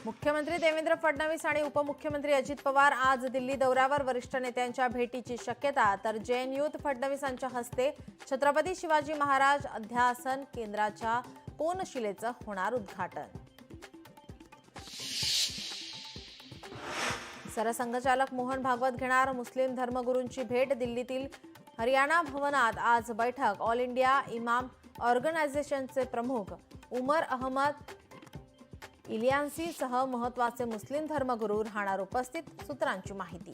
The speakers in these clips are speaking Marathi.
मुख्यमंत्री देवेंद्र फडणवीस आणि उपमुख्यमंत्री अजित पवार आज दिल्ली दौऱ्यावर वरिष्ठ नेत्यांच्या भेटीची शक्यता। तर जेएनयूत फडणवीसांच्या हस्ते छत्रपती शिवाजी महाराज अध्यासन केंद्राच्या कोनशिलेचं होणार उद्घाटन। सरसंघचालक मोहन भागवत घेणार मुस्लिम धर्मगुरूंची भेट। दिल्लीतील हरियाणा भवनात आज बैठक। ऑल इंडिया इमाम ऑर्गनायझेशनचे प्रमुख उमर अहमद इलियान्सीसह महत्त्वाचे मुस्लिम धर्मगुरू राहणार उपस्थित, सूत्रांची माहिती।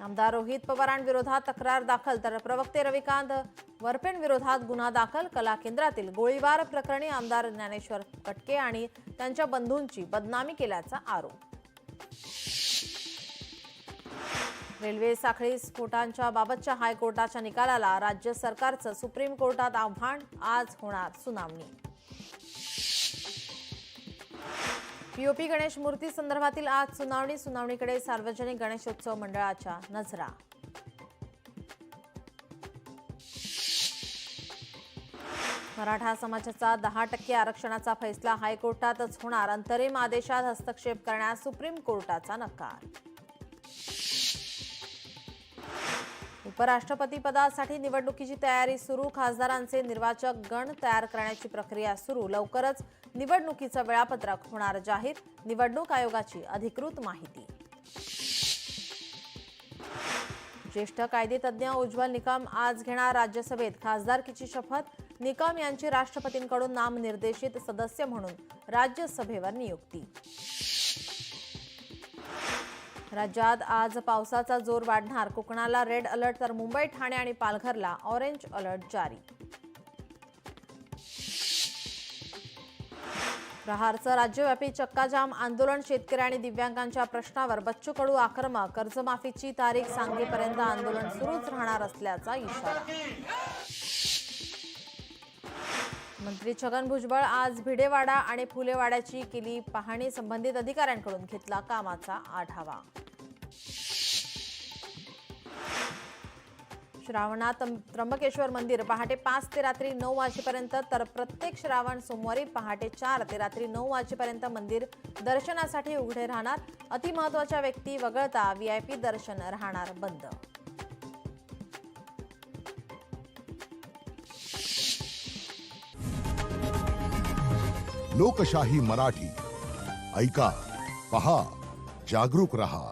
आमदार रोहित पवारांविरोधात तक्रार दाखल। तर प्रवक्ते रविकांत वरपेंविरोधात गुन्हा दाखल। कला केंद्रातील गोळीबार प्रकरणी आमदार ज्ञानेश्वर कटके आणि त्यांच्या बंधूंची बदनामी केल्याचा आरोप। रेल्वे साखळी स्फोटांच्या बाबतच्या हायकोर्टाच्या निकालाला राज्य सरकारचं सुप्रीम कोर्टात आव्हान। आज होणार सुनावणी। पीओपी गणेश मूर्ती संदर्भातील आज सुनावणीकडे सार्वजनिक गणेशोत्सव मंडळाच्या नजरा। मराठा समाजाचा 10% आरक्षणाचा फैसला हायकोर्टातच होणार। अंतरिम आदेशात हस्तक्षेप करण्यास सुप्रीम कोर्टाचा नकार। उपराष्ट्रपती पदासाठी निवडणुकीची तयारी सुरू। खासदारांचे निर्वाचक गण तयार करण्याची प्रक्रिया सुरू। लवकरच निवडणुकीचं वेळापत्रक होणार जाहीर। निवडणूक आयोगाची अधिकृत माहिती। ज्येष्ठ कायदेतज्ञ उज्ज्वल निकम आज घेणार राज्यसभेत खासदारकीची शपथ। निकम यांची राष्ट्रपतींकडून नामनिर्देशित सदस्य म्हणून राज्यसभेवर नियुक्ती। राज्यात आज पावसाचा जोर वाढणार। कोकणाला रेड अलर्ट, तर मुंबई, ठाणे आणि पालघरला ऑरेंज अलर्ट जारी। प्रहारचं राज्यव्यापी चक्काजाम आंदोलन। शेतकरी आणि दिव्यांगांच्या प्रश्नावर बच्चू कडू आक्रमक। कर्जमाफीची तारीख सांगेपर्यंत आंदोलन सुरूच राहणार असल्याचा इशारा। मंत्री छगन भुजबळ आज भिडेवाडा आणि फुलेवाड्याची केली पाहणी। संबंधित अधिकाऱ्यांकडून घेतला कामाचा आढावा। श्रावणात त्र्यंबकेश्वर मंदिर पहाटे 5 ते रात्री 9 वाजेपर्यंत, तर प्रत्येक श्रावण सोमवारी पहाटे 4 ते रात्री 9 वाजेपर्यंत मंदिर दर्शनासाठी उघडे राहणार। अतिमहत्त्वाच्या व्यक्ती वगळता व्हीआयपी दर्शन राहणार बंद। लोकशाही मराठी ऐका, पहा, जागरूक रहा।